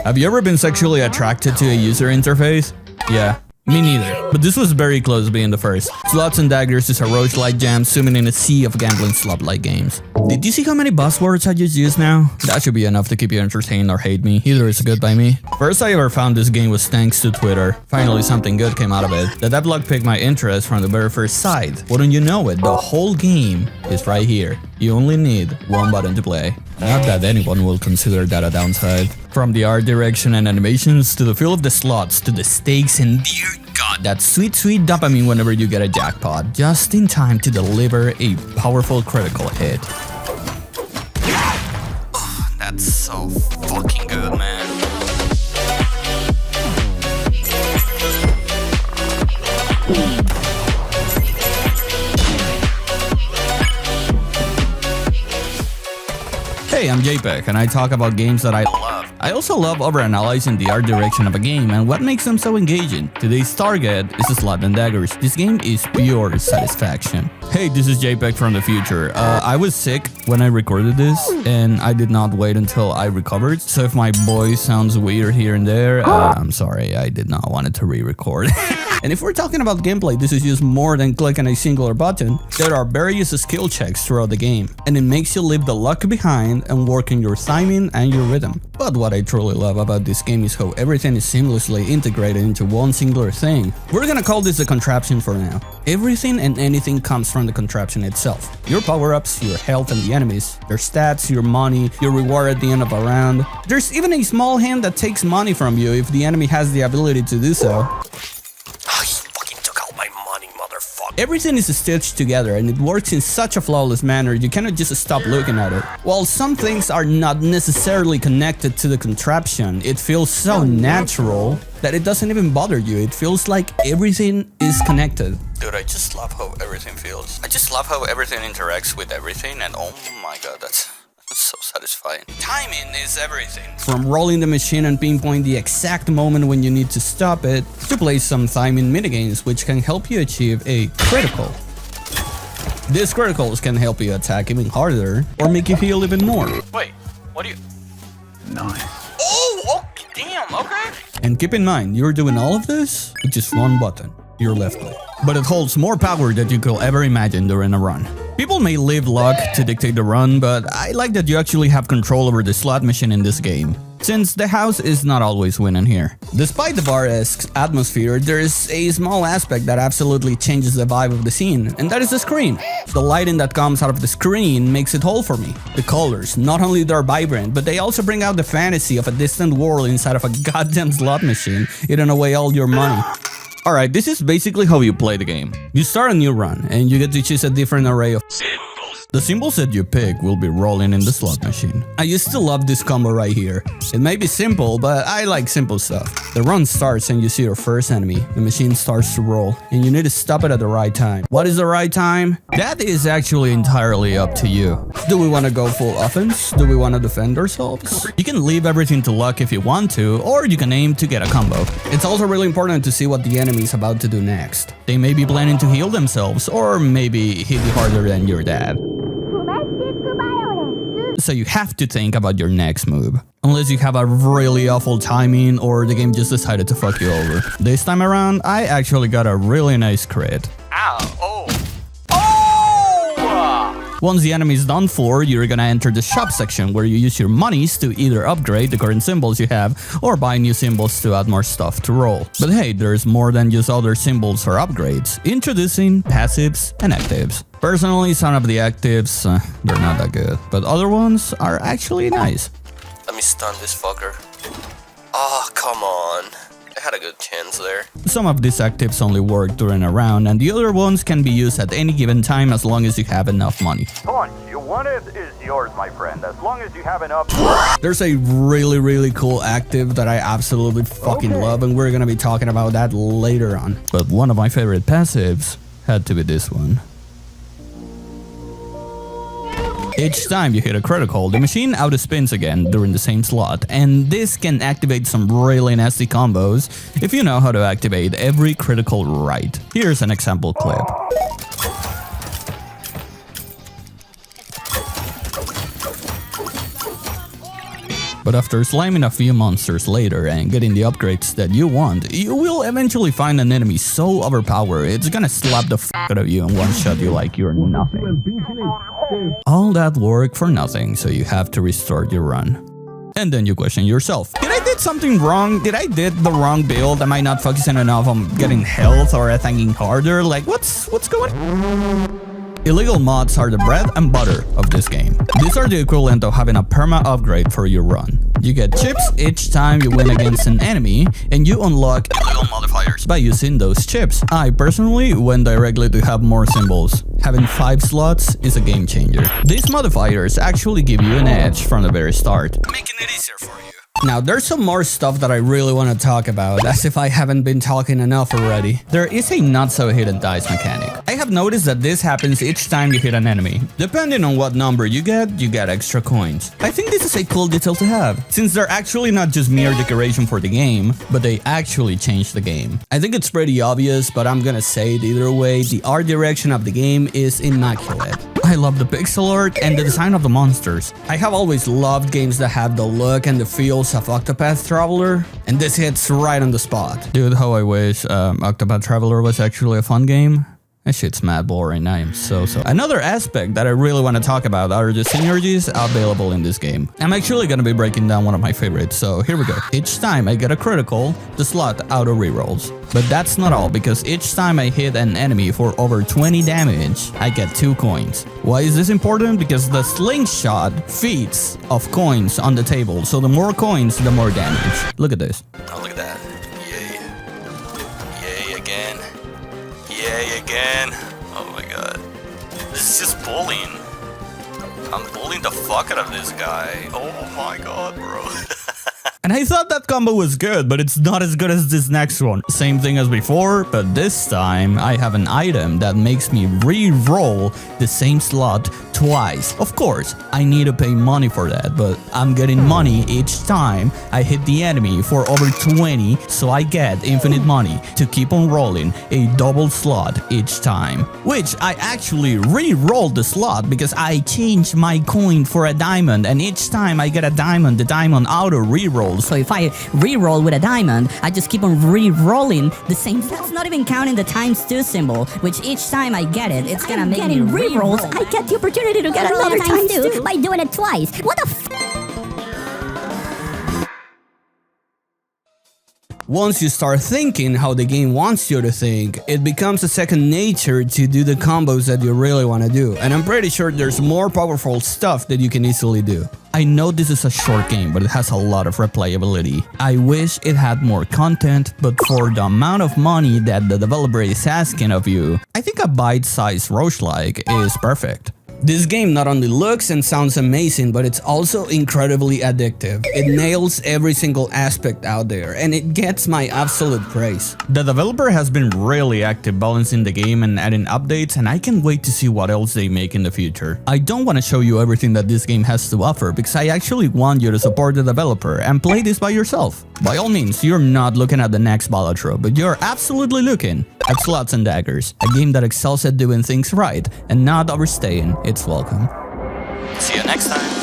Have you ever been sexually attracted to a user interface? Yeah. Me neither, but this was very close to being the first. Slots and Daggers is a roguelike jam swimming in a sea of gambling slop-like games. Did you see how many buzzwords I just used now? That should be enough to keep you entertained or hate me, either is good by me. First I ever found this game was thanks to Twitter. Finally something good came out of it. The devlog picked my interest from the very first sight. Wouldn't you know it, the whole game is right here. You only need one button to play. Not that anyone will consider that a downside. From the art direction and animations, to the feel of the slots, to the stakes, and dear god, that sweet dopamine whenever you get a jackpot, just in time to deliver a powerful critical hit. Oh, that's so fucking good, man. Hey, I'm JPEG, and I talk about games that I love. I also love overanalyzing the art direction of a game and what makes them so engaging. Today's target is Slots and Daggers. This game is pure satisfaction. Hey, this is JPEG from the future. I was sick when I recorded this, and I did not wait until I recovered. So if my voice sounds weird here and there, I'm sorry, I did not want it to re-record. And if we're talking about gameplay, this is just more than clicking a singular button. There are various skill checks throughout the game, and it makes you leave the luck behind and work on your timing and your rhythm. But what I truly love about this game is how everything is seamlessly integrated into one singular thing. We're gonna call this the contraption for now. Everything and anything comes from the contraption itself. Your power-ups, your health and the enemies, your stats, your money, your reward at the end of a round. There's even a small hand that takes money from you if the enemy has the ability to do so. Everything is stitched together and it works in such a flawless manner you cannot just stop looking at it. While some things are not necessarily connected to the contraption, it feels so natural that it doesn't even bother you. It feels like everything is connected. Dude, I just love how everything feels. I just love how everything interacts with everything, and oh my god, that's so satisfying. Timing is everything. From rolling the machine and pinpoint the exact moment when you need to stop it, to play some timing minigames which can help you achieve a critical. These criticals can help you attack even harder or make you heal even more. Wait, what do you... Nice. Oh, okay, damn, okay. And keep in mind, you're doing all of this with just one button, your left click. But it holds more power than you could ever imagine during a run. People may leave luck to dictate the run, but I like that you actually have control over the slot machine in this game, since the house is not always winning here. Despite the bar-esque atmosphere, there is a small aspect that absolutely changes the vibe of the scene, and that is the screen. The lighting that comes out of the screen makes it whole for me. The colors, not only they're vibrant, but they also bring out the fantasy of a distant world inside of a goddamn slot machine, eating away all your money. Alright, this is basically how you play the game. You start a new run, and you get to choose a different array of symbols. The symbols that you pick will be rolling in the slot machine. I used to love this combo right here. It may be simple, but I like simple stuff. The run starts and you see your first enemy. The machine starts to roll, and you need to stop it at the right time. What is the right time? That is actually entirely up to you. Do we want to go full offense? Do we want to defend ourselves? You can leave everything to luck if you want to, or you can aim to get a combo. It's also really important to see what the enemy is about to do next. They may be planning to heal themselves, or maybe hit you harder than your dad. So you have to think about your next move. Unless you have a really awful timing or the game just decided to fuck you over. This time around, I actually got a really nice crit. Ow, oh. Once the enemy is done for, you're gonna enter the shop section where you use your monies to either upgrade the current symbols you have or buy new symbols to add more stuff to roll. But hey, there's more than just other symbols or upgrades. Introducing passives and actives. Personally, some of the actives, they're not that good, but other ones are actually nice. Let me stun this fucker. Oh, come on. I had a good chance there. Some of these actives only work during a round, and the other ones can be used at any given time as long as you have enough money. Punch, you want it is yours, my friend, as long as you have enough. There's a really cool active that I absolutely fucking love, and we're gonna be talking about that later on. But one of my favorite passives had to be this one. Each time you hit a critical, the machine out-spins again during the same slot, and this can activate some really nasty combos if you know how to activate every critical right. Here's an example clip. But after slamming a few monsters later and getting the upgrades that you want, you will eventually find an enemy so overpowered it's gonna slap the fuck out of you and one-shot you like you're nothing. All that work for nothing, so you have to restart your run. And then you question yourself, did I did something wrong? Did I did the wrong build? Am I not focusing enough on getting health or attacking harder? Like what's going on? Illegal mods are the bread and butter of this game. These are the equivalent of having a perma upgrade for your run. You get chips each time you win against an enemy, and you unlock illegal modifiers by using those chips. I personally went directly to have more symbols. Having 5 slots is a game changer. These modifiers actually give you an edge from the very start, making it easier for you. Now, there's some more stuff that I really want to talk about, as if I haven't been talking enough already. There is a not-so-hidden dice mechanic. I have noticed that this happens each time you hit an enemy. Depending on what number you get extra coins. I think this is a cool detail to have, since they're actually not just mere decoration for the game, but they actually change the game. I think it's pretty obvious, but I'm gonna say it either way, the art direction of the game is immaculate. I love the pixel art and the design of the monsters. I have always loved games that have the look and the feels of Octopath Traveler, and this hits right on the spot. Dude, how I wish Octopath Traveler was actually a fun game. That shit's mad boring. I am so. Another aspect that I really want to talk about are the synergies available in this game. I'm actually going to be breaking down one of my favorites, so here we go. Each time I get a critical, the slot auto rerolls. But that's not all, because each time I hit an enemy for over 20 damage, I get 2 coins. Why is this important? Because the slingshot feeds of coins on the table, so the more coins, the more damage. Look at this. Oh, look at that. Yay. Yay again. Yay again. Oh my god. This is just bullying. I'm bullying the fuck out of this guy. Oh my god, bro. And I thought that combo was good, but it's not as good as this next one. Same thing as before, but this time I have an item that makes me re-roll the same slot twice. Of course, I need to pay money for that, but I'm getting money each time I hit the enemy for over 20, so I get infinite money to keep on rolling a double slot each time. Which I actually re-rolled the slot because I changed my coin for a diamond, and each time I get a diamond, the diamond auto re-rolls. So if I re-roll with a diamond, I just keep on re-rolling the same. That's not even counting the ×2 symbol, which each time I get it, it's gonna make me re-rolls. I get the opportunity to get another ×2 by doing it twice. What the f? Once you start thinking how the game wants you to think, it becomes a second nature to do the combos that you really want to do. And I'm pretty sure there's more powerful stuff that you can easily do. I know this is a short game, but it has a lot of replayability. I wish it had more content, but for the amount of money that the developer is asking of you, I think a bite-sized roguelike is perfect. This game not only looks and sounds amazing, but it's also incredibly addictive. It nails every single aspect out there, and it gets my absolute praise. The developer has been really active balancing the game and adding updates, and I can't wait to see what else they make in the future. I don't want to show you everything that this game has to offer, because I actually want you to support the developer and play this by yourself. By all means, you're not looking at the next Balatro, but you're absolutely looking at Slots and Daggers, a game that excels at doing things right and not overstaying its welcome. See you next time.